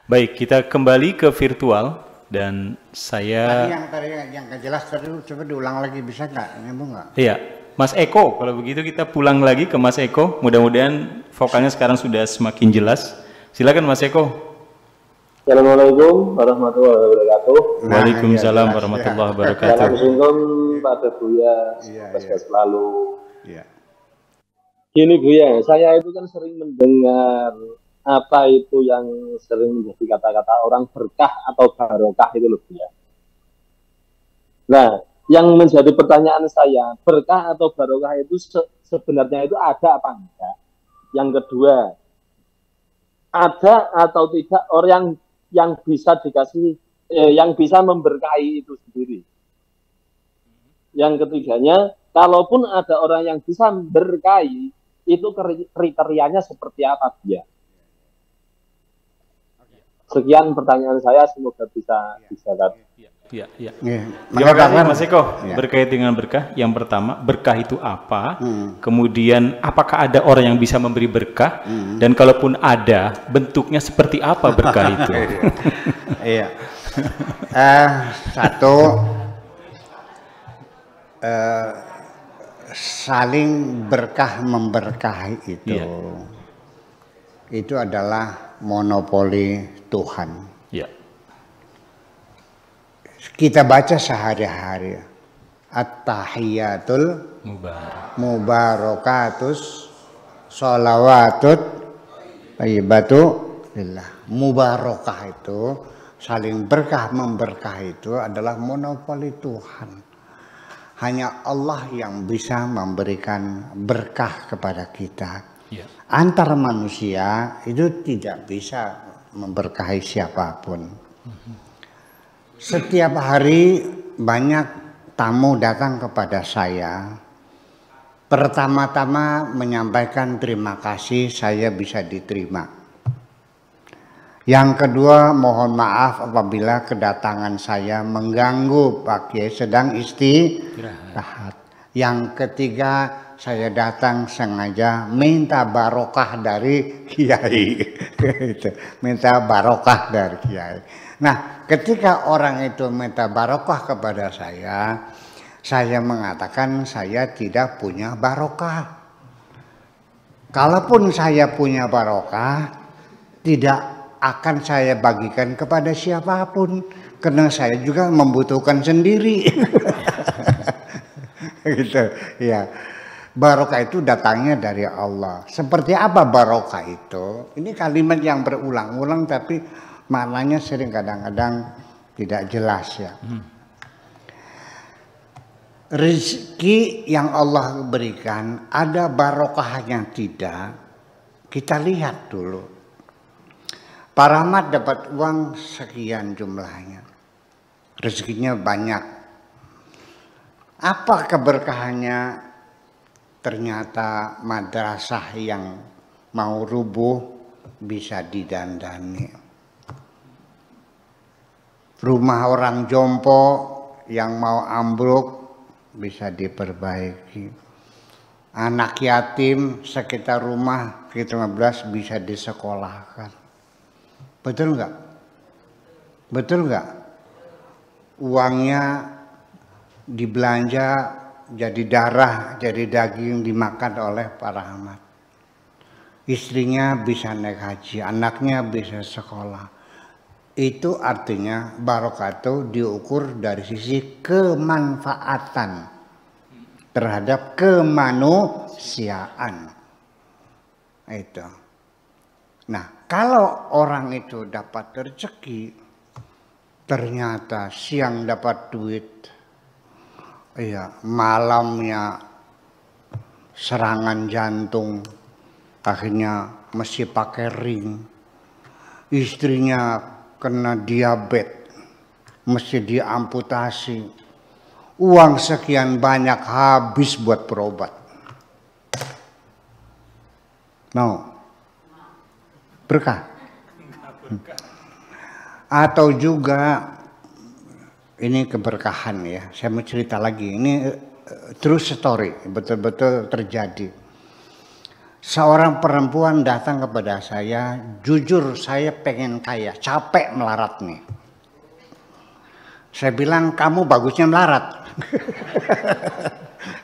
Baik, kita kembali ke virtual dan saya... Tadi yang gak jelas tadi coba diulang lagi, bisa nggak? Nyambung nggak? Iya, Mas Eko, kalau begitu kita pulang lagi ke Mas Eko. Mudah-mudahan vokalnya sekarang sudah semakin jelas. Silakan Mas Eko. Assalamualaikum warahmatullahi wabarakatuh. Waalaikumsalam warahmatullahi wabarakatuh. Salam singgung pada Buya, semoga selalu. Gini Buya, saya itu kan sering mendengar apa itu yang sering menjadi kata-kata orang berkah atau barokah itu loh Buya. Nah, yang menjadi pertanyaan saya, berkah atau barokah itu sebenarnya itu ada apa enggak? Yang kedua, ada atau tidak orang yang bisa dikasih, yang bisa memberkahi itu sendiri. Yang ketiganya, kalaupun ada orang yang bisa memberkahi, itu kriterianya seperti apa dia? Sekian pertanyaan saya, semoga bisa dijawab. Ya. Terima kasih Mas Eko. Berkait dengan berkah, yang pertama, berkah itu apa? Kemudian, apakah ada orang yang bisa memberi berkah? Dan kalaupun ada, bentuknya seperti apa berkah itu? Iya. Satu, saling berkah memberkahi itu adalah monopoli Tuhan. Kita baca sehari-hari at-tahiyatul mubarakatus sholawatut thayyibatu lillah. Mubarakah itu, saling berkah memberkah itu adalah monopoli Tuhan. Hanya Allah yang bisa memberikan berkah kepada kita. Antar manusia itu tidak bisa memberkahi siapapun. Setiap hari banyak tamu datang kepada saya. Pertama-tama menyampaikan terima kasih saya bisa diterima. Yang kedua, mohon maaf apabila kedatangan saya mengganggu Pak Kiai sedang istirahat. Yang ketiga, saya datang sengaja minta barokah dari Kiai. Minta barokah dari Kiai. Nah, ketika orang itu minta barokah kepada saya mengatakan saya tidak punya barokah. Kalaupun saya punya barokah, tidak akan saya bagikan kepada siapapun, karena saya juga membutuhkan sendiri. Gitu, ya. Barokah itu datangnya dari Allah. Seperti apa barokah itu? Ini kalimat yang berulang-ulang tapi maknanya sering kadang-kadang tidak jelas ya. Rezeki yang Allah berikan ada barokahnya tidak? Kita lihat dulu. Pak Rahmat dapat uang sekian jumlahnya. Rezekinya banyak. Apa keberkahannya? Ternyata madrasah yang mau rubuh bisa didandani. Rumah orang jompo yang mau ambruk bisa diperbaiki. Anak yatim sekitar rumah kita 15 bisa disekolahkan. Betul nggak? Betul nggak? Uangnya dibelanja jadi darah, jadi daging dimakan oleh Pak Rahmat. Istrinya bisa naik haji, anaknya bisa sekolah. Itu artinya barokah itu diukur dari sisi kemanfaatan terhadap kemanusiaan. Itu. Nah, kalau orang itu dapat rezeki, ternyata siang dapat duit, malamnya serangan jantung, akhirnya mesti pakai ring. Istrinya kena diabetes, mesti diamputasi. Uang sekian banyak habis buat berobat. Mau? Berkah? Atau juga ini keberkahan ya. Saya mau cerita lagi. Ini true story, betul-betul terjadi. Seorang perempuan datang kepada saya, jujur saya pengen kaya, capek melarat nih. Saya bilang, kamu bagusnya melarat.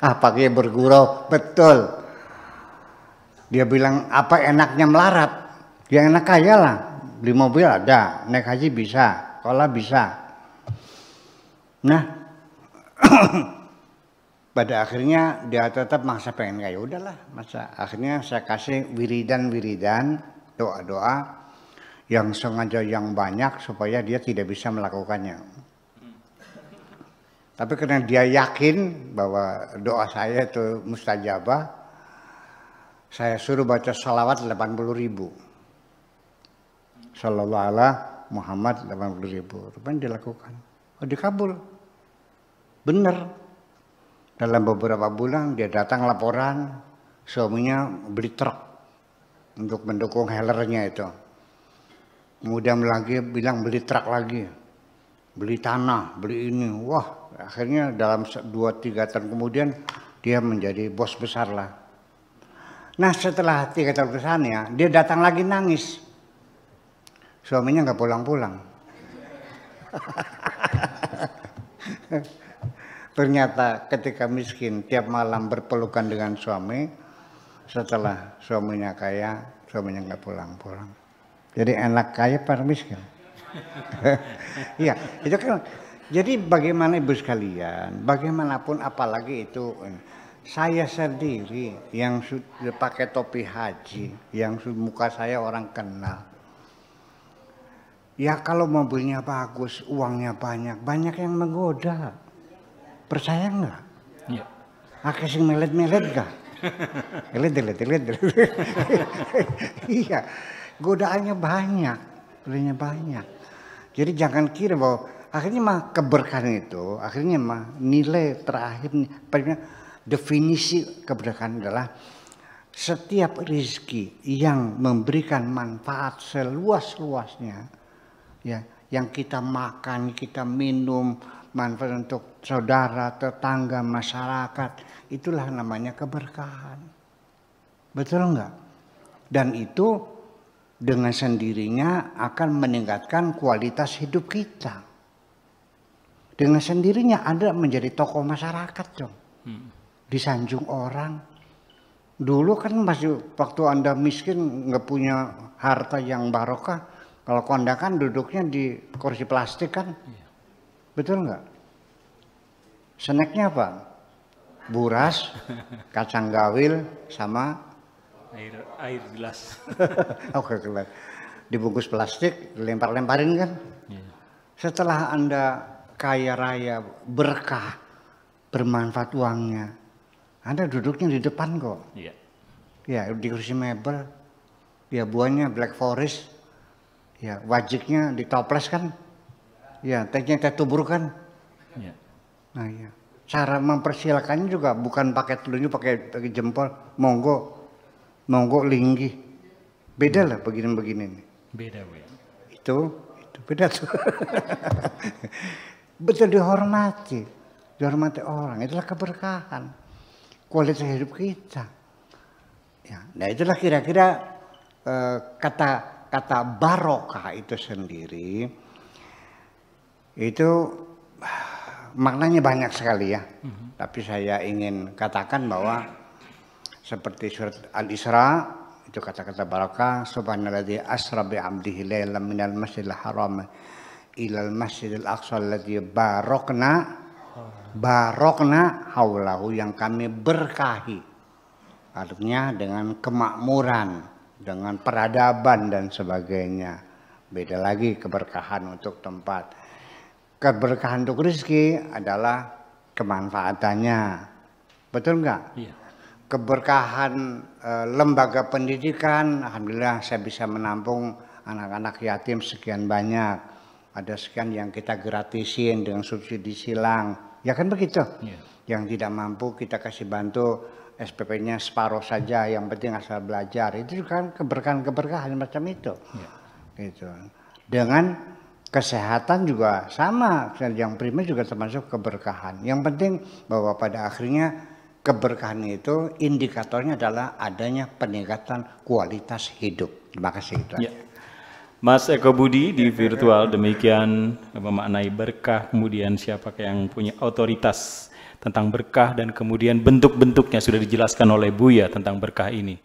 Pakai bergurau, betul. Dia bilang, apa enaknya melarat? Ya enak kaya lah, beli mobil ada, naik haji bisa, sekolah bisa. Nah, pada akhirnya dia tetap maksa pengen kaya, udahlah masa. Akhirnya saya kasih wiridan, doa-doa yang sengaja yang banyak supaya dia tidak bisa melakukannya. Tapi karena dia yakin bahwa doa saya itu mustajabah, saya suruh baca salawat 80.000. Sallallahu alaihi Muhammad 80.000. Rupanya dilakukan. Oh, dikabul. Bener. Dalam beberapa bulan dia datang laporan suaminya beli truk untuk mendukung hellernya itu. Kemudian lagi bilang beli truk lagi, beli tanah, beli ini. Wah, akhirnya dalam 2-3 tahun kemudian dia menjadi bos besar lah. Nah, setelah 3 tahun kesannya dia datang lagi nangis. Suaminya nggak pulang-pulang. Ternyata ketika miskin tiap malam berpelukan dengan suami, setelah suaminya kaya, suaminya nggak pulang-pulang. Jadi enak kaya pada miskin. Iya, itu kan. Jadi bagaimana ibu sekalian, bagaimanapun apalagi itu saya sendiri yang sudah pakai topi haji, yang muka saya orang kenal. Ya kalau mobilnya bagus, uangnya banyak, banyak yang menggoda. Percaya nggak? Iya. Akeh sing melet-melet nggak? Melet. Iya, godaannya banyak, banyak. Jadi jangan kira bahwa akhirnya mah keberkahan itu, akhirnya mah nilai terakhir, definisi keberkahan adalah setiap rezeki yang memberikan manfaat seluas-luasnya, ya, yang kita makan, kita minum, manfaat untuk saudara, tetangga, masyarakat, itulah namanya keberkahan. Betul enggak? Dan itu dengan sendirinya akan meningkatkan kualitas hidup kita. Dengan sendirinya Anda menjadi tokoh masyarakat dong. Disanjung orang. Dulu kan masih waktu Anda miskin nggak punya harta yang barokah, kalau kondakan duduknya di kursi plastik kan. Betul nggak? Snacknya apa? Buras, kacang gawil, sama air gelas. Oke, gelas. Dibungkus plastik, lempar-lemparin kan? Setelah Anda kaya raya, berkah, bermanfaat uangnya, Anda duduknya di depan kok. Iya. Ya, di kursi mebel. Ya, buahnya Black Forest. Ya, wajiknya ditoples kan? Ya, tehnya teh tubur kan? Ya. Nah, ya. Cara mempersilakannya juga bukan pakai telunjuk, pakai jempol, monggo linggi. Beda lah begini-begini nih. Beda, Bu. Itu beda tuh. Betul, dihormati orang, itulah keberkahan, kualitas hidup kita. Ya, nah itulah kira-kira kata barokah itu sendiri. Itu maknanya banyak sekali ya. Tapi saya ingin katakan bahwa seperti surat Al-Isra itu kata-kata barakah, subhanalladzi asra bi 'abdihi lailan minal masjidil haram ilal masjidil aqsa alladzi barokna haulahu, yang kami berkahi. Artinya dengan kemakmuran, dengan peradaban dan sebagainya. Beda lagi keberkahan untuk tempat. Keberkahan untuk rezeki adalah kemanfaatannya. Betul nggak? Iya. Keberkahan lembaga pendidikan, alhamdulillah saya bisa menampung anak-anak yatim sekian banyak. Ada sekian yang kita gratisin dengan subsidi silang. Ya kan begitu? Iya. Yang tidak mampu kita kasih bantu SPP-nya separuh saja, yang penting asal belajar. Itu kan keberkahan macam itu. Iya. Gitu. Dengan kesehatan juga sama, yang primer juga termasuk keberkahan. Yang penting bahwa pada akhirnya keberkahan itu indikatornya adalah adanya peningkatan kualitas hidup. Terima kasih. Ya. Mas Eko Budi di virtual demikian memaknai berkah, kemudian siapa yang punya otoritas tentang berkah dan kemudian bentuk-bentuknya sudah dijelaskan oleh Buya tentang berkah ini.